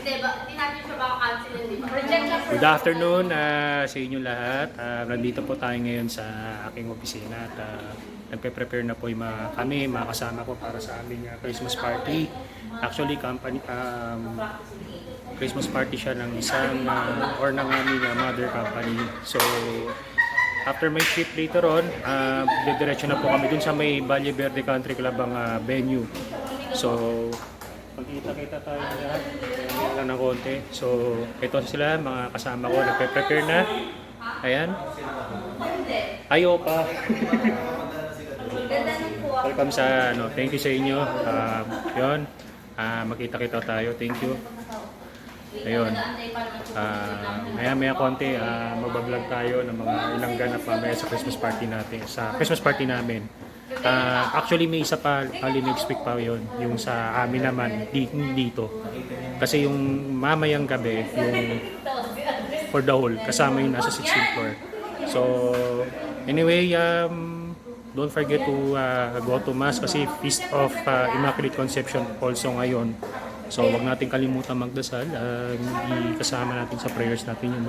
Hindi ba? Hindi natin siya baka cancel, di ba? Reject siya. Good afternoon sa inyo lahat. Nandito po tayo ngayon sa aking opisina at nagpe-prepare na po yung kami, mga kasama ko para sa aming Christmas party. Actually, company, Christmas party siya ng isang or ng aming mother company. So, after my shift later on, didiretso na po kami dun sa may Valle Verde Country Club ang venue. So, magkita-kita tayo lahat. Lang ng konti. So, ito sila, mga kasama ko, nagpe-prepare na. Ayan. Ayo pa. Welcome sa, thank you sa inyo. Yun. Magkita-kita tayo. Thank you. Ayun. Maya-maya konti, magbablog tayo ng mga ilang ganap mamaya sa Christmas party natin. Sa Christmas party namin. Actually may isa pa early next week pa yun, yung sa amin naman dito kasi yung mamayang gabi yung for the whole kasama yung nasa 16th floor. So anyway, don't forget to go to mass kasi Feast of Immaculate Conception also ngayon. So wag natin kalimutan magdasal, kasama natin sa prayers natin yung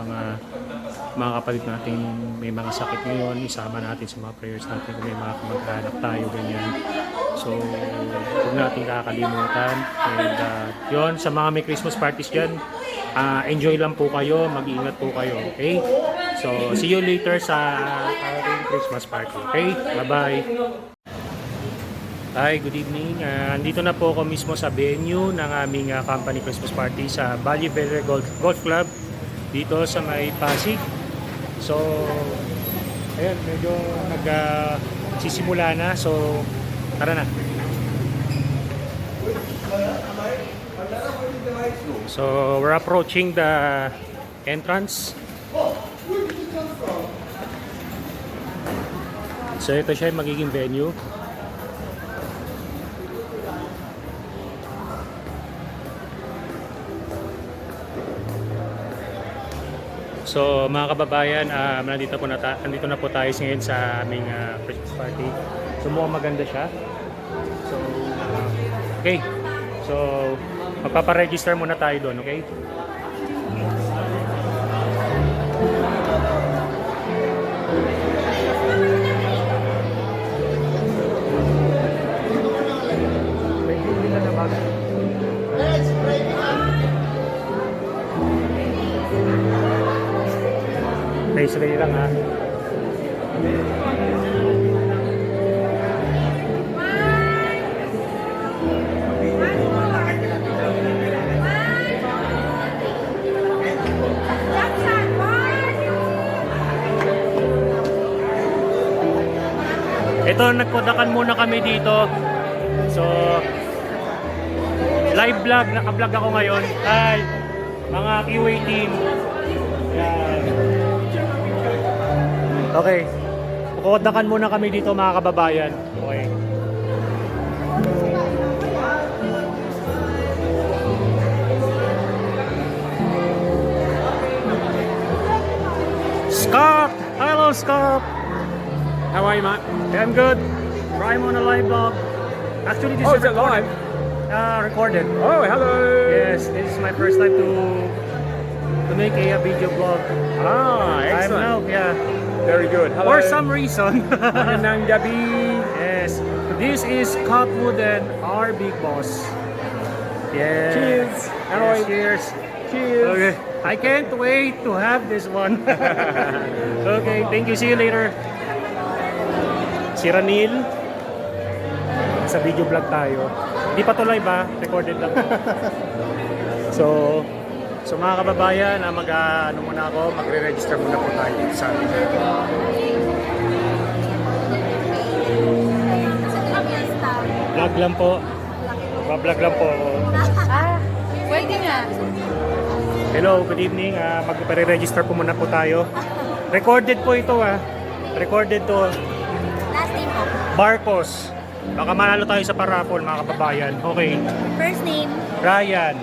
mga kapatid natin may mga sakit ngayon, isama natin sa mga prayers natin kung may mga kamag-anak tayo, ganyan. So huwag natin kakalimutan. And yun, sa mga may Christmas parties dyan, enjoy lang po kayo, mag-iingat po kayo, okay? So see you later sa ating Christmas party, okay? Bye-bye! Hi, good evening. Andito na po ako mismo sa venue ng aming company Christmas party sa Valle Verde Golf Club dito sa may Pasig. So, ayan, medyo nagsisimula na. So, tara na. So, we're approaching the entrance. So, ito siya yung magiging venue. So mga kababayan, nandito na po tayo ngayon sa aming Christmas party. So mukhang maganda siya. So okay. So magpapa-register muna tayo doon, okay? Sali lang ha. Ito, nagkodakan muna kami dito. So live vlog, naka-vlog ako ngayon. Hi mga QA team. Yan. Okay. Kukodakan muna kami dito mga kababayan. Okay. Scott! Hello Scott! How are you, mate? Yeah, I'm good. I'm on a live vlog. Actually, this Oh, is is it live? Recorded. Oh, hello. Yes, this is my first time to make a video vlog. Ah, I'm excellent. now, yeah. Very good. Hello. For some reason. Mananang gabi. Yes, this is Scott Wooden, our big boss. Yes. Cheers. Hello. Yes, cheers. Cheers. Okay. I can't wait to have this one. Okay, thank you. See you later. Si Ranil. Sa video vlog tayo. Hindi pa to live ha. Recorded lang. So mga kababayan, muna ako, magre-register muna po tayo sa amin. Vlog lang po. Vlog lang po ako. Pwede nga. Hello, good evening. Magre-register po muna po tayo. Recorded po ito ha. Recorded to. Last name po. Barcos. Baka manalo tayo sa paraffle mga kababayan. Okay. First name. Ryan.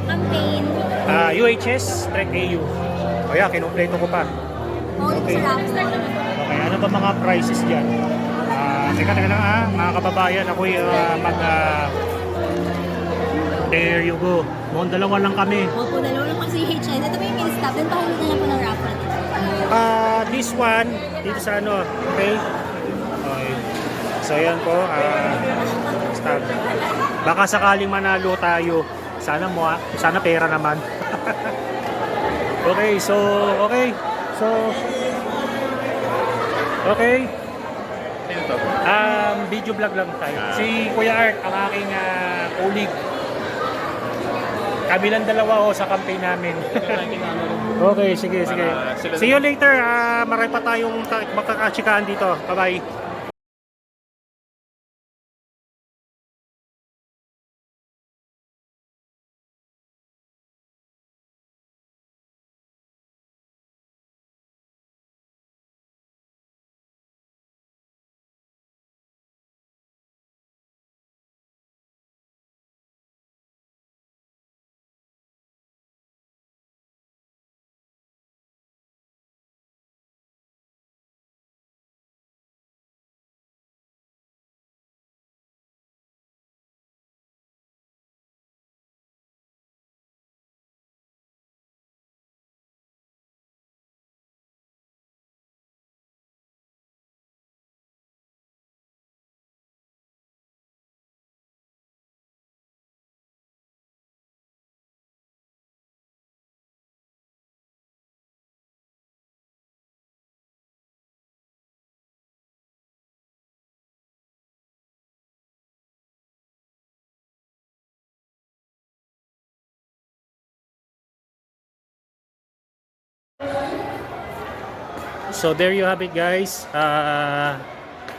Campaign. UHS, Trek AU. O yan, kinumpleto ko pa. Okay. Okay, ano ba mga prices dyan? Teka lang mga kababayan, ako'y There you go. Mukhang dalawa lang kami. Opo, dalawa lang kasi HN. Ito ba yung main stop? Then pahulog na lang po ng raffle. This one, dito sa ano, okay? Okay. So yan po, stop. Baka sakaling manalo tayo. Sana sana pera naman. Okay, so, okay. Video vlog lang tayo. Si Kuya Art, ang aking colleague. Kami lang dalawa sa campaign namin. Okay, sige. See you later. Marami pa tayong makakachikaan dito. Bye-bye. So there you have it, guys.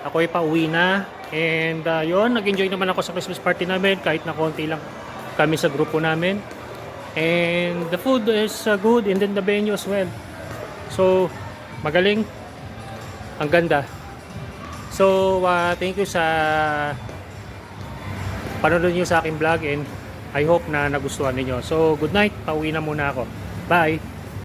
Ako'y pauwi na. And yun, nag-enjoy naman ako sa Christmas party namin kahit na konti lang kami sa grupo namin. And the food is good, and then the venue as well. So magaling. Ang ganda. So thank you sa panonood niyo sa aking vlog, and I hope na nagustuhan niyo. So good night. Pauwi na muna ako. Bye.